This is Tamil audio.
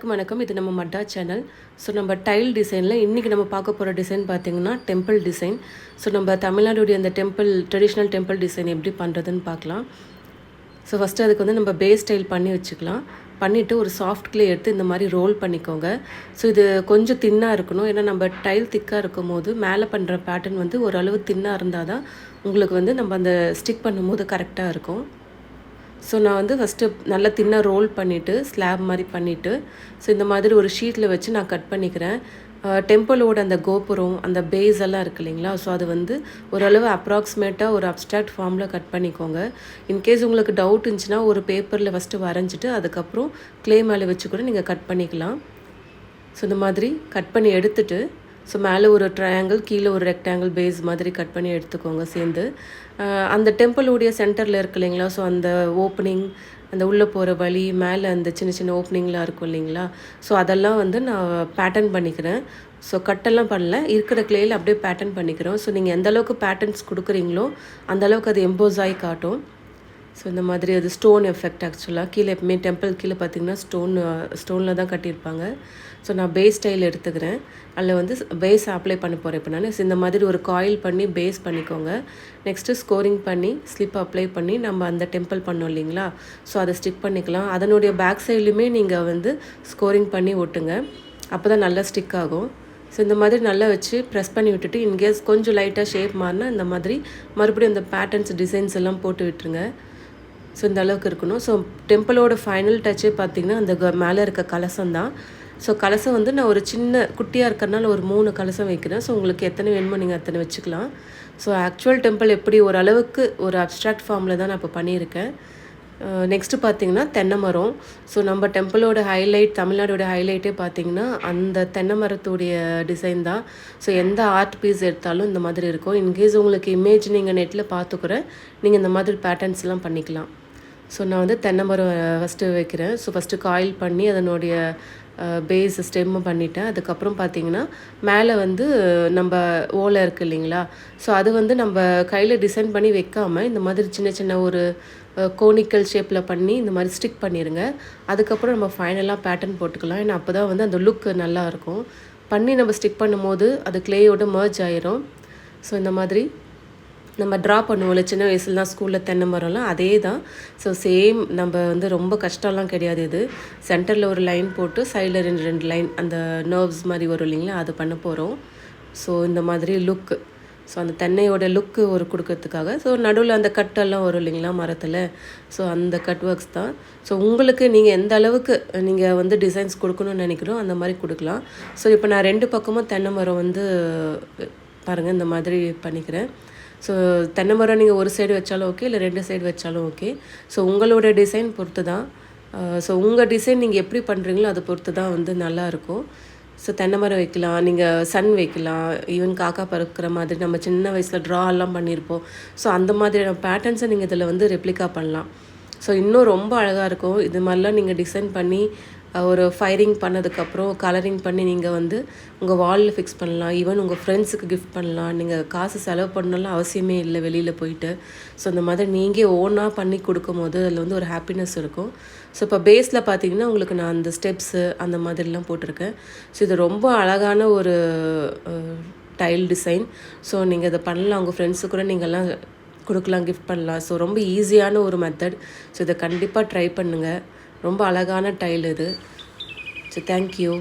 எல்லாருக்கும் வணக்கம். இது நம்ம மட்டா சேனல். ஸோ நம்ம டைல் டிசைனில் இன்றைக்கி நம்ம பார்க்க போகிற டிசைன் பார்த்திங்கன்னா டெம்பிள் டிசைன். ஸோ நம்ம தமிழ்நாடுடைய அந்த ட்ரெடிஷ்னல் டெம்பிள் டிசைன் எப்படி பண்ணுறதுன்னு பார்க்கலாம். ஸோ ஃபஸ்ட்டு அதுக்கு வந்து நம்ம பேஸ் டைல் பண்ணி வச்சுக்கலாம். பண்ணிவிட்டு ஒரு சாஃப்ட் க்ளே எடுத்து இந்த மாதிரி ரோல் பண்ணிக்கோங்க. ஸோ இது கொஞ்சம் தின்னாக இருக்கணும். ஏன்னா நம்ம டைல் திக்காக இருக்கும் போது மேலே பண்ணுற பேட்டர்ன் வந்து ஓரளவு தின்னாக இருந்தால் தான் உங்களுக்கு வந்து நம்ம அந்த ஸ்டிக் பண்ணும்போது கரெக்டாக இருக்கும். ஸோ நான் வந்து ஃபஸ்ட்டு நல்லா தின்னாக ரோல் பண்ணிவிட்டு ஸ்லாப் மாதிரி பண்ணிவிட்டு ஸோ இந்த மாதிரி ஒரு ஷீட்டில் வச்சு நான் கட் பண்ணிக்கிறேன். டெம்பிளோட அந்த கோபுரம் அந்த பேஸ் எல்லாம் இருக்குது இல்லைங்களா, ஸோ அது வந்து ஓரளவு அப்ராக்சிமேட்டாக ஒரு அப்ஸ்ட்ராக்ட் ஃபார்மில் கட் பண்ணிக்கோங்க. இன்கேஸ் உங்களுக்கு டவுட் இருந்துச்சுன்னா ஒரு பேப்பரில் ஃபஸ்ட்டு வரைஞ்சிட்டு அதுக்கப்புறம் க்ளே மேலே வச்சு கூட நீங்கள் கட் பண்ணிக்கலாம். ஸோ இந்த மாதிரி கட் பண்ணி எடுத்துகிட்டு ஸோ மேலே ஒரு ட்ரையாங்கிள் கீழே ஒரு ரெக்டாங்கிள் பேஸ் மாதிரி கட் பண்ணி எடுத்துக்கோங்க சேர்ந்து. அந்த டெம்பிளுடைய சென்டரில் இருக்கு இல்லைங்களா, ஸோ அந்த ஓப்பனிங் அந்த உள்ளே போகிற வழி மேலே அந்த சின்ன சின்ன ஓப்பனிங்லாம் இருக்கும் இல்லைங்களா, ஸோ அதெல்லாம் வந்து நான் பேட்டர்ன் பண்ணிக்கிறேன். ஸோ கட்டெல்லாம் பண்ணல, இருக்கிற க்ளேயில் அப்படியே பேட்டர்ன் பண்ணிக்கிறோம். ஸோ நீங்கள் எந்த அளவுக்கு பேட்டர்ன்ஸ் கொடுக்குறீங்களோ அந்தளவுக்கு அது எம்போஸ் ஆகி காட்டும். ஸோ இந்த மாதிரி அது ஸ்டோன் எஃபெக்ட் ஆக்சுவலாக கீழே எப்பவுமே டெம்பிள் கீழே பார்த்திங்கன்னா ஸ்டோனில் தான் கட்டியிருப்பாங்க. ஸோ நான் பேஸ் ஸ்டைல் எடுத்துக்கிறேன். அதில் வந்து பேஸ் அப்ளை பண்ண போகிறேன் இப்போ நான். இந்த மாதிரி ஒரு காயில் பண்ணி பேஸ் பண்ணிக்கோங்க. நெக்ஸ்ட்டு ஸ்கோரிங் பண்ணி ஸ்லிப் அப்ளை பண்ணி நம்ம அந்த டெம்பிள் பண்ணோம் இல்லைங்களா, ஸோ அதை ஸ்டிக் பண்ணிக்கலாம். அதனுடைய பேக் சைட்லையுமே நீங்கள் வந்து ஸ்கோரிங் பண்ணி ஒட்டுங்க, அப்போ தான் நல்லா ஸ்டிக் ஆகும். ஸோ இந்த மாதிரி நல்லா வச்சு ப்ரெஸ் பண்ணி விட்டுட்டு இன்கேஸ் கொஞ்சம் லைட்டாக ஷேப் மாறினா இந்த மாதிரி மறுபடியும் அந்த பேட்டர்ன்ஸ் டிசைன்ஸ் எல்லாம் போட்டு விட்டுருங்க. ஸோ இந்த அளவுக்கு இருக்கணும். ஸோ டெம்பிளோட ஃபைனல் டச்சே பார்த்திங்கன்னா அந்த மேலே இருக்க கலசம் தான். ஸோ கலசம் வந்து நான் ஒரு சின்ன குட்டியாக இருக்கிறனால ஒரு 3 கலசம் வைக்கிறேன். ஸோ உங்களுக்கு எத்தனை வேணுமோ நீங்கள் அத்தனை வச்சுக்கலாம். ஸோ ஆக்சுவல் டெம்பிள் எப்படி ஓரளவுக்கு ஒரு அப்ஸ்ட்ராக்ட் ஃபார்மில் தான் நான் இப்போ பண்ணியிருக்கேன். நெக்ஸ்ட்டு பார்த்திங்கன்னா தென்னை மரம். ஸோ நம்ம டெம்பிளோட ஹைலைட், தமிழ்நாடோட ஹைலைட்டே பார்த்திங்கன்னா அந்த தென்னை மரத்துடைய டிசைன் தான். ஸோ எந்த ஆர்ட் பீஸ் எடுத்தாலும் இந்த மாதிரி இருக்கும். இன்கேஸ் உங்களுக்கு இமேஜ் நீங்கள் நெட்டில் பார்த்துக்கூட நீங்கள் இந்த மாதிரி பேட்டர்ன்ஸ்லாம் பண்ணிக்கலாம். ஸோ நான் வந்து தென்னை மரம் ஃபஸ்ட்டு வைக்கிறேன். ஸோ ஃபஸ்ட்டு காயில் பண்ணி அதனுடைய பேஸ் ஸ்டெம்மு பண்ணிவிட்டேன். அதுக்கப்புறம் பார்த்திங்கன்னா மேலே வந்து நம்ம ஓலை இருக்குது இல்லைங்களா, ஸோ அது வந்து நம்ம கையில் டிசைன் பண்ணி வைக்காமல் இந்த மாதிரி சின்ன சின்ன ஒரு கோனிக்கல் ஷேப்பில் பண்ணி இந்த மாதிரி ஸ்டிக் பண்ணிடுங்க. அதுக்கப்புறம் நம்ம ஃபைனலாக பேட்டர்ன் போட்டுக்கலாம். ஏன்னா அப்போ தான் வந்து அந்த லுக் நல்லாயிருக்கும். பண்ணி நம்ம ஸ்டிக் பண்ணும்போது அது க்ளேயோட மர்ஜ் ஆயிரும். ஸோ இந்த மாதிரி நம்ம ட்ரா பண்ணுவோம்ல சின்ன வயசுல தான் ஸ்கூலில் தென்னை மரம்லாம் அதே தான். ஸோ சேம் நம்ம வந்து ரொம்ப கஷ்டம்லாம் கிடையாது. இது சென்டரில் ஒரு லைன் போட்டு சைடில் 2 லைன் அந்த நர்வ்ஸ் மாதிரி வரும் இல்லைங்களா, அது பண்ண போகிறோம். ஸோ இந்த மாதிரி லுக்கு, ஸோ அந்த தென்னையோட லுக்கு ஒரு கொடுக்கறதுக்காக. ஸோ நடுவில் அந்த கட்டெல்லாம் வரும் இல்லைங்களா மரத்தில், ஸோ அந்த கட் ஒர்க்ஸ் தான். ஸோ உங்களுக்கு நீங்கள் எந்த அளவுக்கு நீங்கள் வந்து டிசைன்ஸ் கொடுக்கணும்னு நினைக்கிறோம் அந்த மாதிரி கொடுக்கலாம். ஸோ இப்போ நான் 2 பக்கமும் தென்னை மரம் வந்து பாருங்கள் இந்த மாதிரி பண்ணிக்கிறேன். ஸோ தென்னை மரம் நீங்கள் ஒரு சைடு வச்சாலும் ஓகே, இல்லை 2 சைடு வச்சாலும் ஓகே. ஸோ உங்களோட டிசைன் பொறுத்து தான். ஸோ உங்கள் டிசைன் நீங்கள் எப்படி பண்ணுறீங்களோ அதை பொறுத்து தான் வந்து நல்லாயிருக்கும். ஸோ தென்னை மரம் வைக்கலாம், நீங்கள் சன் வைக்கலாம், ஈவன் காக்கா பறக்கிற மாதிரி நம்ம சின்ன வயசில் ட்ராலாம் பண்ணியிருப்போம். ஸோ அந்த மாதிரியான பேட்டர்ன்ஸை நீங்கள் இதில் வந்து ரெப்ளிகா பண்ணலாம். ஸோ இன்னும் ரொம்ப அழகாக இருக்கும். இது மாதிரிலாம் நீங்கள் டிசைன் பண்ணி ஒரு ஃபயரிங் பண்ணதுக்கப்புறம் கலரிங் பண்ணி நீங்கள் வந்து உங்கள் வாலில் ஃபிக்ஸ் பண்ணலாம். ஈவன் உங்கள் ஃப்ரெண்ட்ஸுக்கு கிஃப்ட் பண்ணலாம். நீங்கள் காசு செலவு பண்ணலாம் அவசியமே இல்லை வெளியில் போயிட்டு. ஸோ இந்த மாதிரி நீங்கள் ஓனாக பண்ணி கொடுக்கும் போது அதில் வந்து ஒரு ஹாப்பினஸ் இருக்கும். ஸோ இப்போ பேஸில் பார்த்தீங்கன்னா உங்களுக்கு நான் அந்த ஸ்டெப்ஸு அந்த மாதிரிலாம் போட்டிருக்கேன். ஸோ இது ரொம்ப அழகான ஒரு டைல் டிசைன். ஸோ நீங்கள் இதை பண்ணலாம், உங்கள் ஃப்ரெண்ட்ஸுக்கு கூட நீங்கள்லாம் கொடுக்கலாம், கிஃப்ட் பண்ணலாம். ஸோ ரொம்ப ஈஸியான ஒரு மெத்தட். ஸோ இதை கண்டிப்பாக ட்ரை பண்ணுங்கள். ரொம்ப அழகான டைல் இது. So thank you.